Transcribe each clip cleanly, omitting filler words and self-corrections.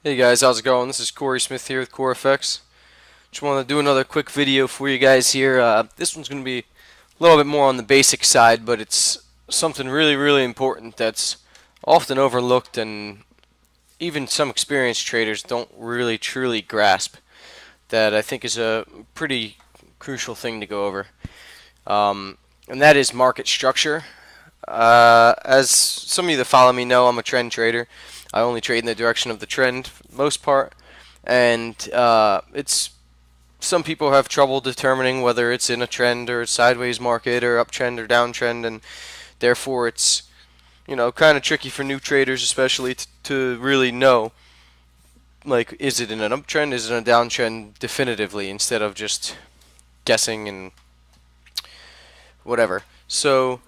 Hey guys, how's it going? This is Corey Smith here with CoreFX. Just want to do another quick video for you guys here. This one's going to be a little bit more on the basic side, but it's something really important that's often overlooked and even some experienced traders don't really truly grasp that I think is a pretty crucial thing to go over. And that is market structure. As some of you that follow me know, I'm a trend trader. I only trade in the direction of the trend for the most part, and it's some people have trouble determining whether it's in a trend or a sideways market or uptrend or downtrend, and therefore it's kind of tricky for new traders, especially to really know, like, is it in an uptrend, is it in a downtrend definitively, instead of just guessing and whatever. So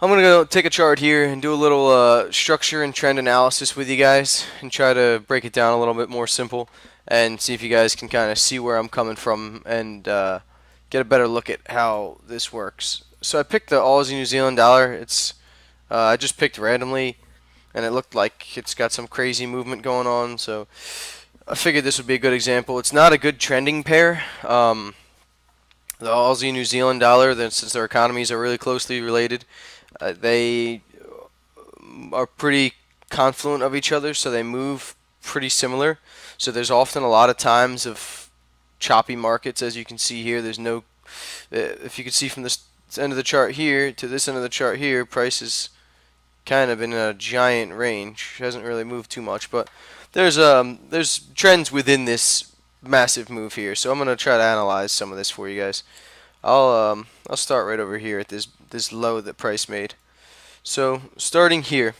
I'm going to go take a chart here and do a little structure and trend analysis with you guys and try to break it down a little bit more simple and see if you guys can kind of see where I'm coming from and get a better look at how this works. So I picked the Aussie New Zealand dollar. I just picked randomly and it looked like it's got some crazy movement going on, so I figured this would be a good example. It's not a good trending pair. The Aussie New Zealand dollar, since their economies are really closely related, they are pretty confluent of each other, so they move pretty similar. So there's often a lot of times of choppy markets, as you can see here. There's no, if you can see from this end of the chart here to this end of the chart here, price is kind of in a giant range. It hasn't really moved too much, but there's trends within this massive move here. So I'm gonna try to analyze some of this for you guys. I'll start right over here at this low that price made. So starting here,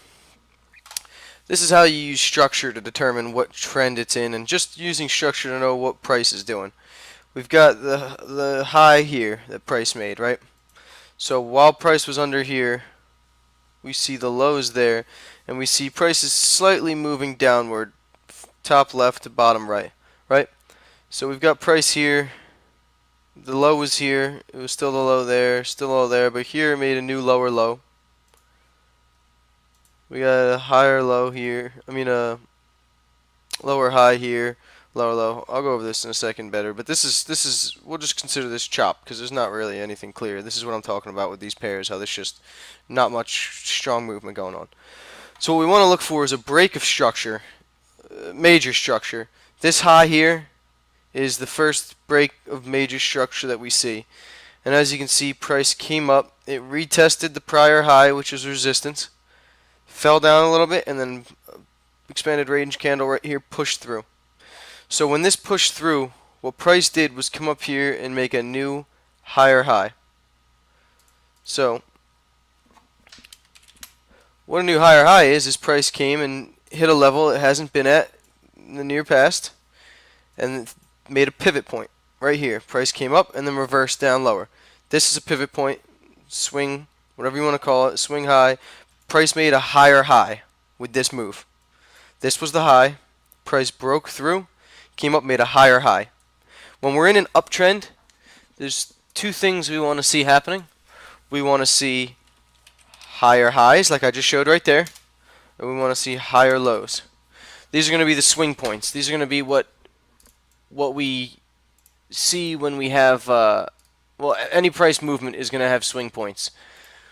this is how you use structure to determine what trend it's in, and just using structure to know what price is doing. We've got the high here that price made, right? So while price was under here, we see the lows there, and we see prices slightly moving downward, top left to bottom right, right? So we've got price here. The low was here. It was still the low there, still low there, but here it made a new lower low. We got a higher low here. I mean a lower high here, lower low. I'll go over this in a second better, but this is we'll just consider this chop because there's not really anything clear. This is what I'm talking about with these pairs, how there's just not much strong movement going on. So what we want to look for is a break of structure, major structure. This high here is the first break of major structure that we see. And as you can see, price came up, it retested the prior high, which is resistance, fell down a little bit, and then expanded range candle right here pushed through. So when this pushed through, what price did was come up here and make a new higher high. So what a new higher high is price came and hit a level it hasn't been at in the near past and made a pivot point right here. Price came up and then reversed down lower. This is a pivot point, swing, whatever you want to call it, swing high. Price made a higher high with this move. This was the high. Price broke through, came up, made a higher high. When we're in an uptrend, there's two things we want to see happening. We want to see higher highs, like I just showed right there, and we want to see higher lows. These are going to be the swing points. These are going to be what we see when we have, well, any price movement is going to have swing points.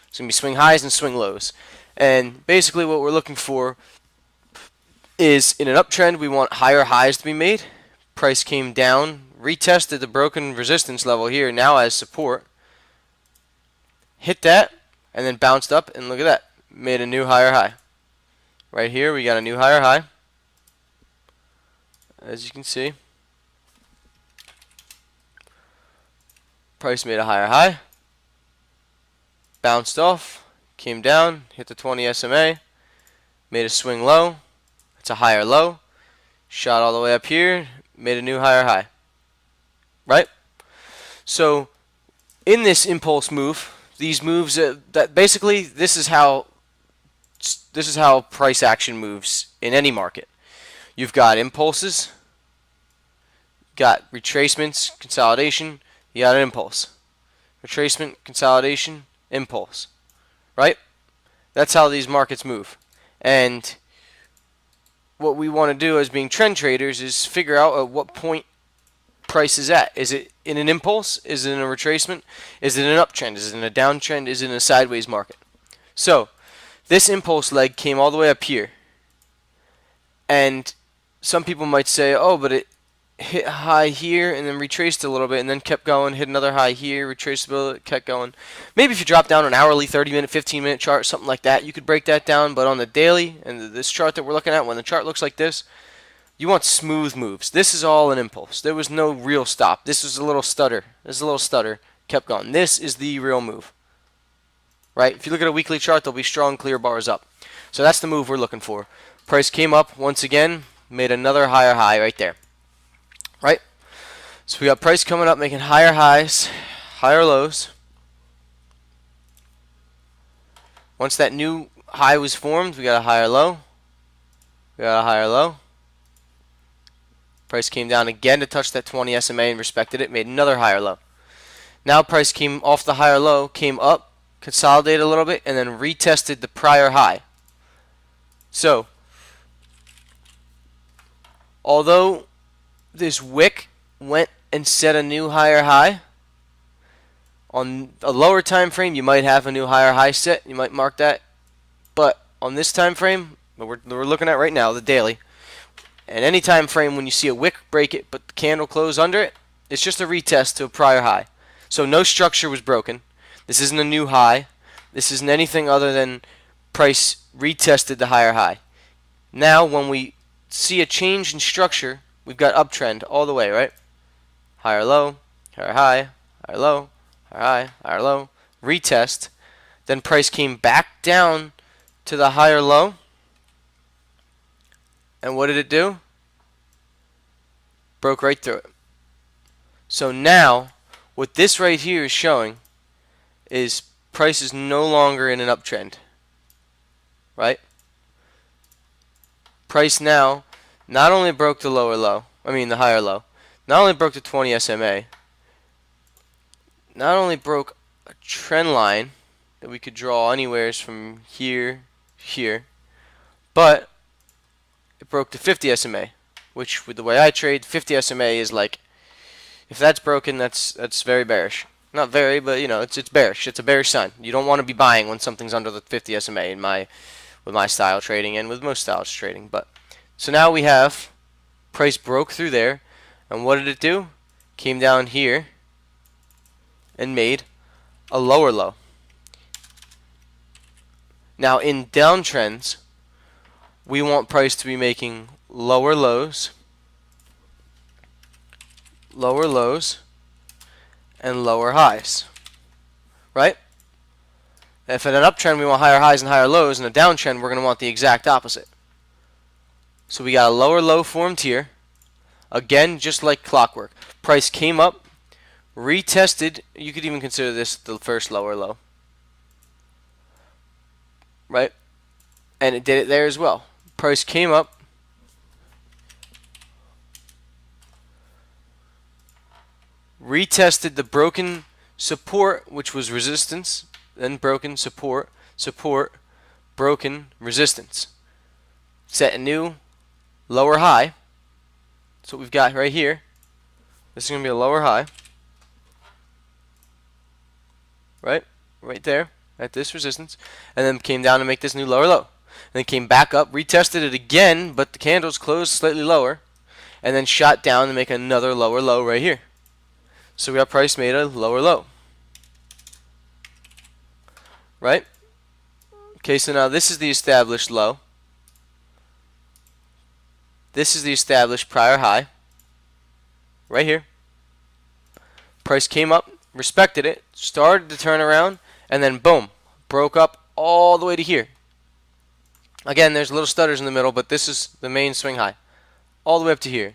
It's going to be swing highs and swing lows. And basically what we're looking for is, in an uptrend, we want higher highs to be made. Price came down, retested the broken resistance level here, now as support. Hit that, and then bounced up, and look at that. Made a new higher high. Right here, we got a new higher high. As you can see. Price made a higher high, bounced off, came down, hit the 20 SMA, made a swing low, it's a higher low, shot all the way up here, made a new higher high, right? So in this impulse move, these moves, that basically this is how price action moves in any market. You've got impulses, got retracements, consolidation. You got an impulse. Retracement, consolidation, impulse. Right? That's how these markets move. And what we want to do as being trend traders is figure out at what point price is at. Is it in an impulse? Is it in a retracement? Is it an uptrend? Is it in a downtrend? Is it in a sideways market? So this impulse leg came all the way up here. And some people might say, oh, but it hit high here and then retraced a little bit and then kept going, hit another high here, retraced a little bit, kept going. Maybe if you drop down an hourly, 30-minute, 15-minute chart, something like that, you could break that down. But on the daily and this chart that we're looking at, when the chart looks like this, you want smooth moves. This is all an impulse. There was no real stop. This was a little stutter. This is a little stutter. Kept going. This is the real move. Right? If you look at a weekly chart, there'll be strong, clear bars up. So that's the move we're looking for. Price came up once again, made another higher high right there. Right? So we got price coming up, making higher highs, higher lows. Once that new high was formed, we got a higher low. We got a higher low. Price came down again to touch that 20 SMA and respected it, made another higher low. Now price came off the higher low, came up, consolidated a little bit, and then retested the prior high. So, although this wick went and set a new higher high, on a lower time frame you might have a new higher high set, you might mark that, but on this time frame that we're looking at right now, the daily, and any time frame when you see a wick break it but the candle close under it, it's just a retest to a prior high. So no structure was broken. This isn't a new high. This isn't anything other than price retested the higher high. Now when we see a change in structure, we've got uptrend all the way, right? Higher low, higher high, higher low, higher high, higher low, retest. Then price came back down to the higher low. And what did it do? Broke right through it. So now, what this right here is showing is price is no longer in an uptrend. Right? Price now not only broke the the higher low, not only broke the 20 SMA, not only broke a trend line that we could draw anywheres from here, here, but it broke the 50 SMA, which with the way I trade, 50 SMA is like, if that's broken, that's very bearish. Not very, but you know, it's bearish. It's a bearish sign. You don't want to be buying when something's under the 50 SMA with my style trading and with most styles trading. But so now we have price broke through there, and what did it do? Came down here and made a lower low. Now in downtrends, we want price to be making lower lows, and lower highs, right? If in an uptrend we want higher highs and higher lows, in a downtrend we're going to want the exact opposite. So we got a lower low formed here, again just like clockwork. Price came up, retested, you could even consider this the first lower low, right? And it did it there as well. Price came up, retested the broken support, which was resistance, then broken support, support, broken resistance. Set a new lower high. That's what we've got right here. This is going to be a lower high. Right? Right there at this resistance. And then came down to make this new lower low. And then came back up, retested it again, but the candles closed slightly lower. And then shot down to make another lower low right here. So we got price made a lower low. Right? Okay, so now this is the established low. This is the established prior high. Right here. Price came up, respected it, started to turn around, and then boom, broke up all the way to here. Again, there's little stutters in the middle, but this is the main swing high. All the way up to here.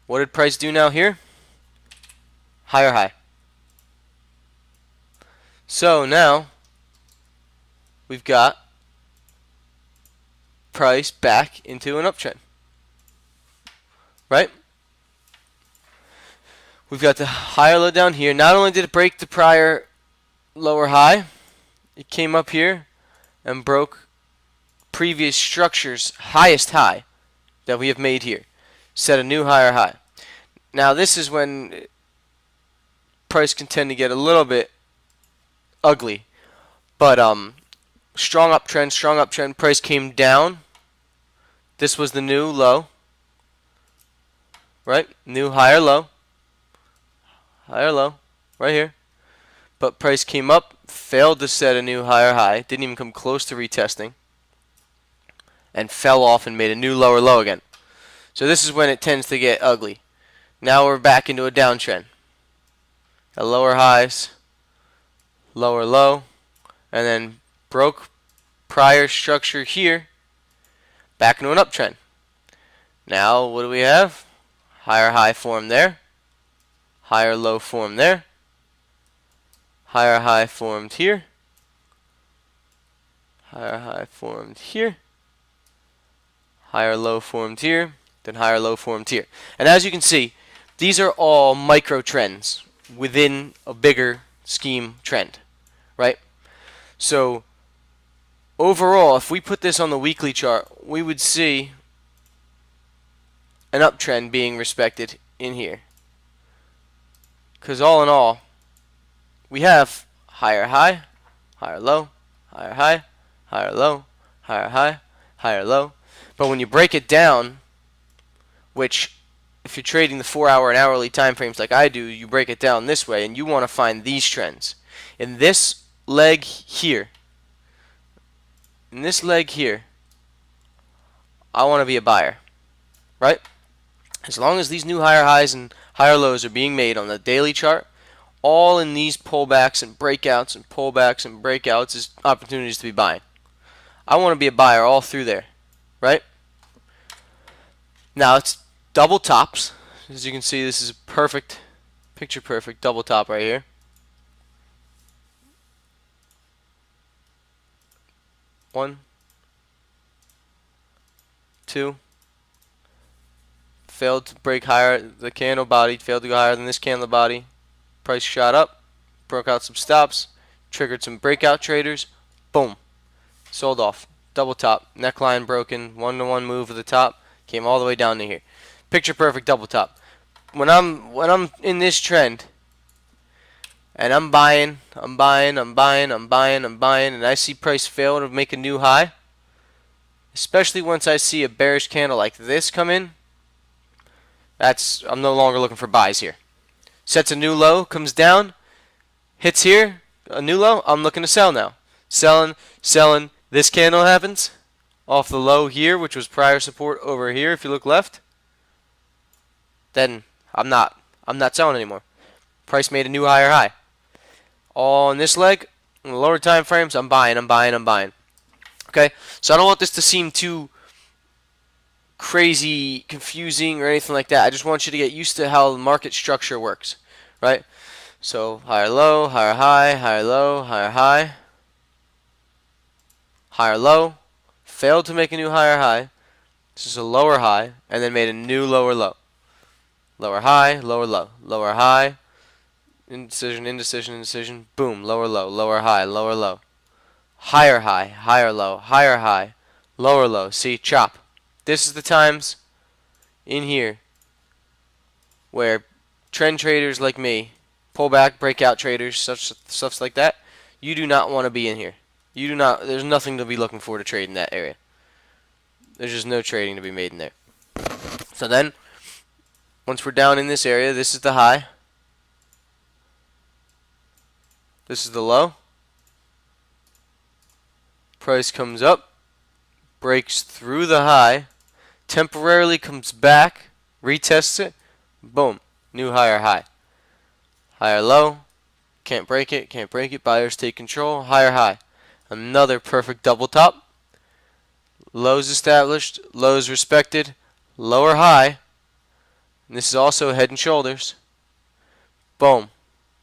What did price do now here? Higher high. So now we've got price back into an uptrend. Right? We've got the higher low down here. Not only did it break the prior lower high, it came up here and broke previous structure's highest high. that we have made here. Set a new higher high. Now this is when price can tend to get a little bit ugly, but strong uptrend, price came down. This was the new low, right? New higher low, right here. But price came up, failed to set a new higher high, didn't even come close to retesting, and fell off and made a new lower low again. So this is when it tends to get ugly. Now we're back into a downtrend. Got lower highs, lower low, and then broke prior structure here, back into an uptrend. Now what do we have? Higher high formed there, higher low formed there, higher high formed here, higher high formed here, higher low formed here, then higher low formed here. And as you can see, these are all micro trends within a bigger scheme trend, right? So overall, if we put this on the weekly chart, we would see an uptrend being respected in here. Because all in all, we have higher high, higher low, higher high, higher low, higher high, higher low. But when you break it down, which if you're trading the 4-hour and hourly time frames like I do, you break it down this way and you want to find these trends. In this leg here, I want to be a buyer, right? As long as these new higher highs and higher lows are being made on the daily chart, all in these pullbacks and breakouts and pullbacks and breakouts is opportunities to be buying. I want to be a buyer all through there, right? Now it's double tops. As you can see, this is a perfect, picture perfect double top right here. One, two. Failed to break higher. The candle body failed to go higher than this candle body. Price shot up, broke out some stops, triggered some breakout traders. Boom, sold off. Double top, neckline broken, one-to-one move at the top, came all the way down to here. Picture perfect double top. When I'm in this trend, and I'm buying, and I see price fail to make a new high, especially once I see a bearish candle like this come in, I'm no longer looking for buys here. Sets a new low, comes down, hits here, a new low, I'm looking to sell now. Selling, this candle happens off the low here, which was prior support over here if you look left. Then I'm not selling anymore. Price made a new higher high. All in this leg, in the lower time frames, I'm buying. Okay? So I don't want this to seem too crazy, confusing, or anything like that. I just want you to get used to how the market structure works, right? So higher low, higher high, higher low, higher high, higher low, failed to make a new higher high. This is a lower high, and then made a new lower low. Lower high, lower low, lower high, indecision, boom, lower low, lower high, lower low, higher high, higher low, higher high, lower low. See, chop. This is the times in here where trend traders like me, pullback, breakout traders, stuff like that, you do not want to be in here. There's nothing to be looking for to trade in that area. There's just no trading to be made in there. So then, once we're down in this area, this is the high. This is the low. Price comes up, breaks through the high, temporarily comes back, retests it, boom, new higher high. Higher low, can't break it, buyers take control, higher high. Another perfect double top. Lows established, lows respected, lower high. And this is also head and shoulders. Boom.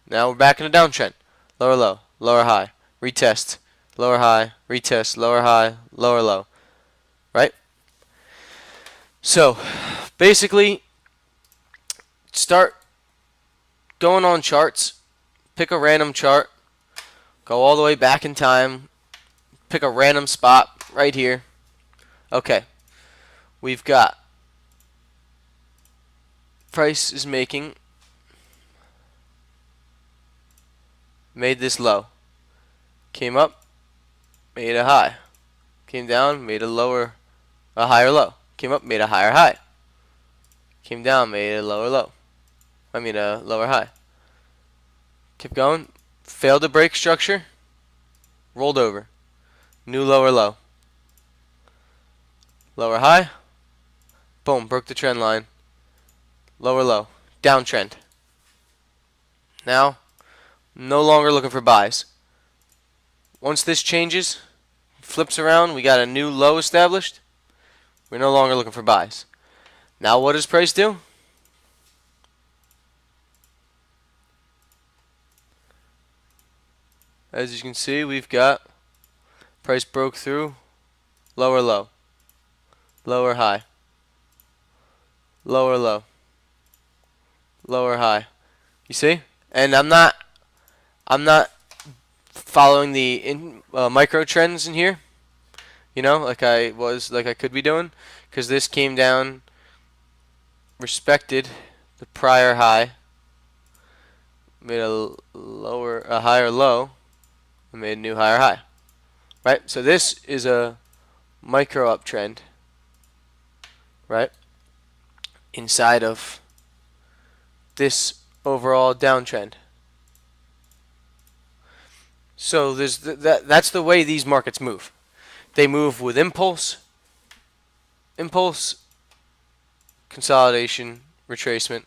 Now we're back in a downtrend. Lower low, lower high, retest, lower high, retest, lower high, lower low. Right? So, basically, start going on charts. Pick a random chart. Go all the way back in time. Pick a random spot right here. Okay. We've got price is making, made this low, came up, made a high, came down, made a higher low, came up, made a higher high, came down, made a lower low, a lower high, kept going, failed to break structure, rolled over, new lower low, lower high, boom, broke the trend line, lower low, downtrend. Now, no longer looking for buys. Once this changes, flips around, we got a new low established, we're no longer looking for buys. Now what does price do? As you can see, we've got price broke through, lower low, lower high, lower low, lower high. You see? And I'm not following the micro trends in here, like I could be doing, because this came down, respected the prior high, made a higher low, and made a new higher high. Right? So this is a micro uptrend, right? Inside of this overall downtrend. So there's that's the way these markets move. They move with impulse, consolidation, retracement,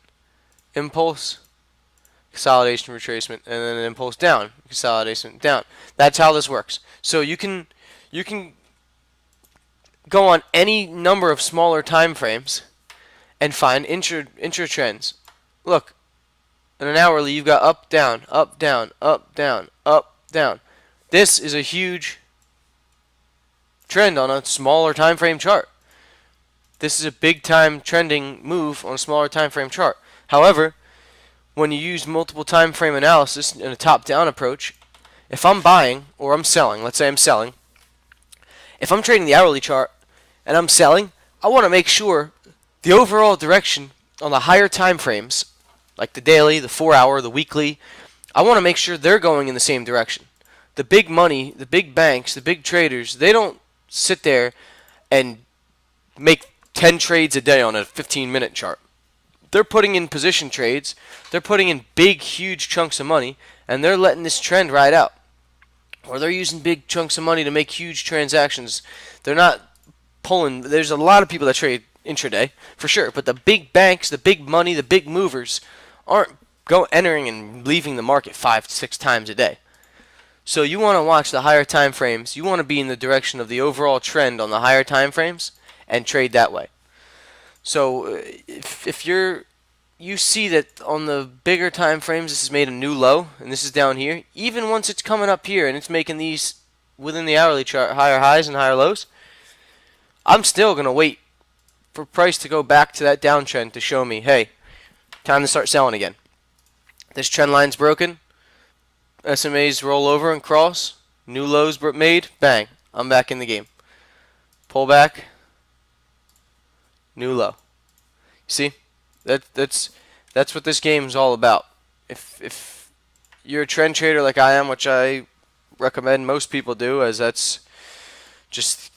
impulse, consolidation, retracement, and then an impulse down, consolidation, down. That's how this works. So you can go on any number of smaller time frames and find intra trends. Look, in an hourly, you've got up, down, up, down, up, down, up, down. This is a huge trend on a smaller time frame chart. This is a big time trending move on a smaller time frame chart. However, when you use multiple time frame analysis in a top-down approach, if I'm buying or I'm selling, let's say I'm selling, if I'm trading the hourly chart and I'm selling, I want to make sure the overall direction on the higher time frames, like the daily, the 4-hour, the weekly, I want to make sure they're going in the same direction. The big money, the big banks, the big traders, they don't sit there and make 10 trades a day on a 15-minute chart. They're putting in position trades, they're putting in big, huge chunks of money, and they're letting this trend ride out. Or they're using big chunks of money to make huge transactions. They're not pulling. There's a lot of people that trade intraday, for sure, but the big banks, the big money, the big movers aren't entering and leaving the market 5-6 times a day. So you want to watch the higher time frames. You want to be in the direction of the overall trend on the higher time frames and trade that way. So if you see that on the bigger time frames, this has made a new low, and this is down here, even once it's coming up here and it's making these within the hourly chart higher highs and higher lows, I'm still going to wait for price to go back to that downtrend to show me, hey, time to start selling again. This trend line's broken. SMAs roll over and cross. New lows made. Bang. I'm back in the game. Pull back. New low. See? That's what this game is all about. If you're a trend trader like I am, which I recommend most people do, as that's just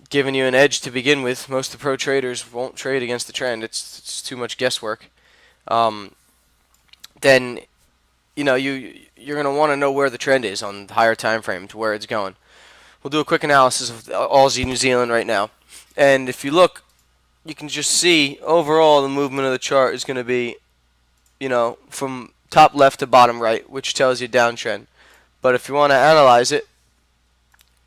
giving you an edge to begin with. Most of the pro traders won't trade against the trend. It's too much guesswork. Then you're going to want to know where the trend is on the higher time frame, to where it's going. We'll do a quick analysis of Aussie New Zealand right now. And if you look, you can just see overall the movement of the chart is going to be, from top left to bottom right, which tells you downtrend. But if you want to analyze it,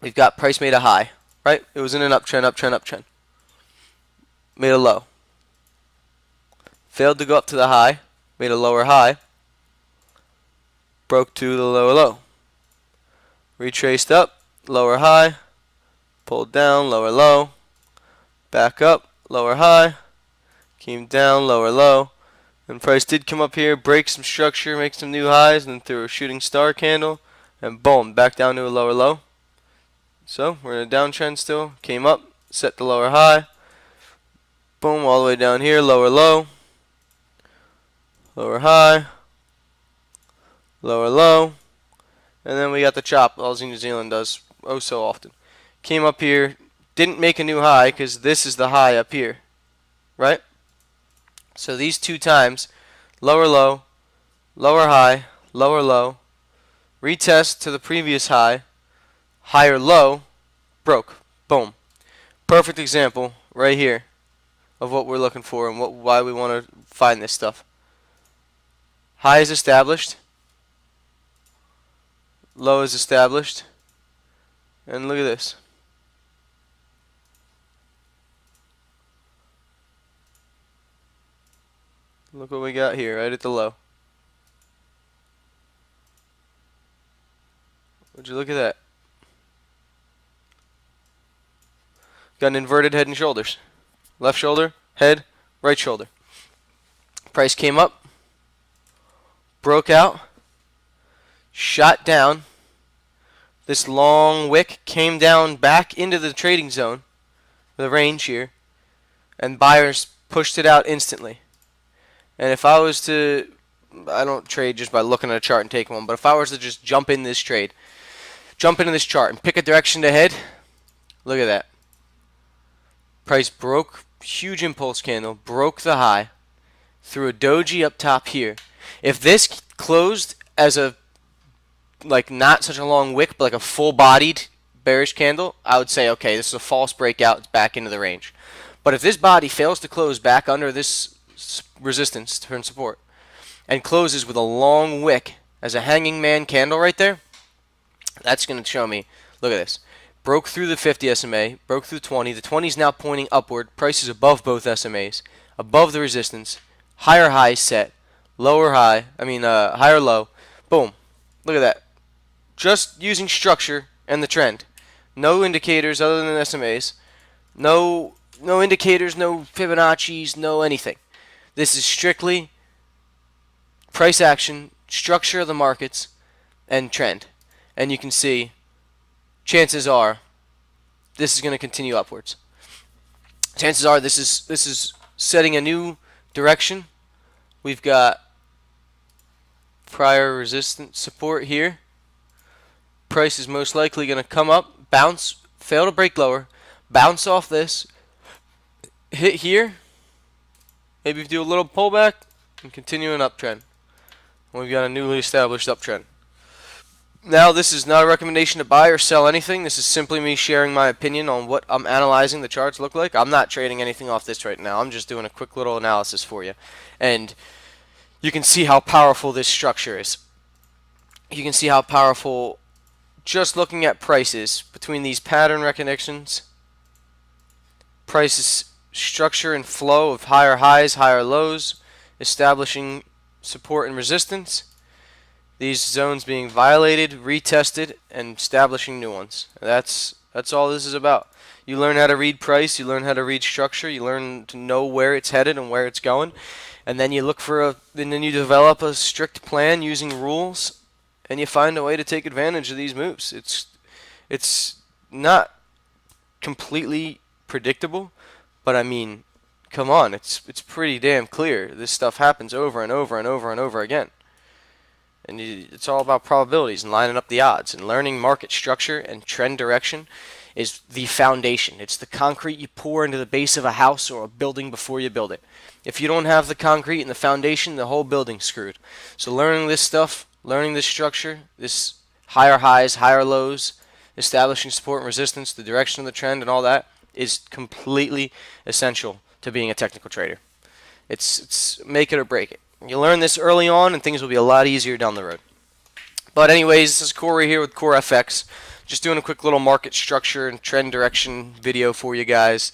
we've got price made a high, right? It was in an uptrend, uptrend, uptrend. Made a low. Failed to go up to the high, made a lower high. Broke to the lower low. Retraced up, lower high. Pulled down, lower low. Back up, lower high. Came down, lower low. And price did come up here, break some structure, make some new highs, and then threw a shooting star candle. And boom, back down to a lower low. So we're in a downtrend still. Came up, set the lower high. Boom, all the way down here, lower low. lower high, lower low, and then we got the chop. Aussie New Zealand does oh so often. Came up here, didn't make a new high because this is the high up here, right? So these two times, lower low, lower high, lower low, retest to the previous high, higher low, broke. Boom. Perfect example right here of what we're looking for and why we want to find this stuff. High is established, low is established, and look at this. Look what we got here, right at the low. Would you look at that? Got an inverted head and shoulders. Left shoulder, head, right shoulder. Price came up, broke out, shot down. This long wick came down back into the trading zone, the range here, and buyers pushed it out instantly. And if I was to, I don't trade just by looking at a chart and taking one, but if I was to just jump into this chart and pick a direction to head, look at that. Price broke, huge impulse candle, broke the high, threw a doji up top here. If this closed as a, like not such a long wick, but like a full-bodied bearish candle, I would say, okay, this is a false breakout, it's back into the range. But if this body fails to close back under this resistance, turn support, and closes with a long wick as a hanging man candle right there, that's going to show me, look at this. Broke through the 50 SMA, broke through 20. The 20 is now pointing upward. Price is above both SMAs, above the resistance. Higher high set, higher low. Boom. Look at that. Just using structure and the trend. No indicators other than SMAs. No indicators, no Fibonacci's, no anything. This is strictly price action, structure of the markets, and trend. And you can see, chances are, this is going to continue upwards. Chances are this is setting a new direction. We've got prior resistance support here. Price is most likely going to come up, bounce, fail to break lower, bounce off this, hit here, maybe do a little pullback, and continue an uptrend. We've got a newly established uptrend. Now, this is not a recommendation to buy or sell anything. This is simply me sharing my opinion on what I'm analyzing the charts look like. I'm not trading anything off this right now. I'm just doing a quick little analysis for you. And you can see how powerful this structure is. You can see how powerful just looking at prices between these pattern recognitions, prices, structure and flow of higher highs, higher lows, establishing support and resistance. These zones being violated, retested, and establishing new ones. That's all this is about. You learn how to read price, you learn how to read structure, you learn to know where it's headed and where it's going, and then you look for and then you develop a strict plan using rules, and you find a way to take advantage of these moves. It's not completely predictable, but I mean, come on, it's pretty damn clear. This stuff happens over and over and over and over again. And it's all about probabilities and lining up the odds. And learning market structure and trend direction is the foundation. It's the concrete you pour into the base of a house or a building before you build it. If you don't have the concrete and the foundation, the whole building's screwed. So learning this stuff, learning this structure, this higher highs, higher lows, establishing support and resistance, the direction of the trend and all that is completely essential to being a technical trader. It's make it or break it. You learn this early on, and things will be a lot easier down the road. But anyways, this is Corey here with Core FX. Just doing a quick little market structure and trend direction video for you guys.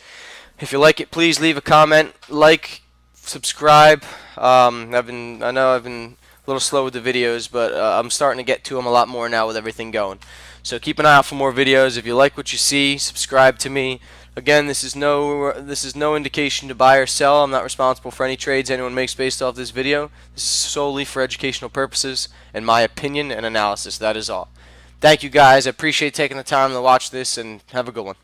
If you like it, please leave a comment, like, subscribe. I know I've been a little slow with the videos, but I'm starting to get to them a lot more now with everything going. So keep an eye out for more videos. If you like what you see, subscribe to me. Again, this is no indication to buy or sell. I'm not responsible for any trades anyone makes based off this video. This is solely for educational purposes and my opinion and analysis. That is all. Thank you guys. I appreciate taking the time to watch this, and have a good one.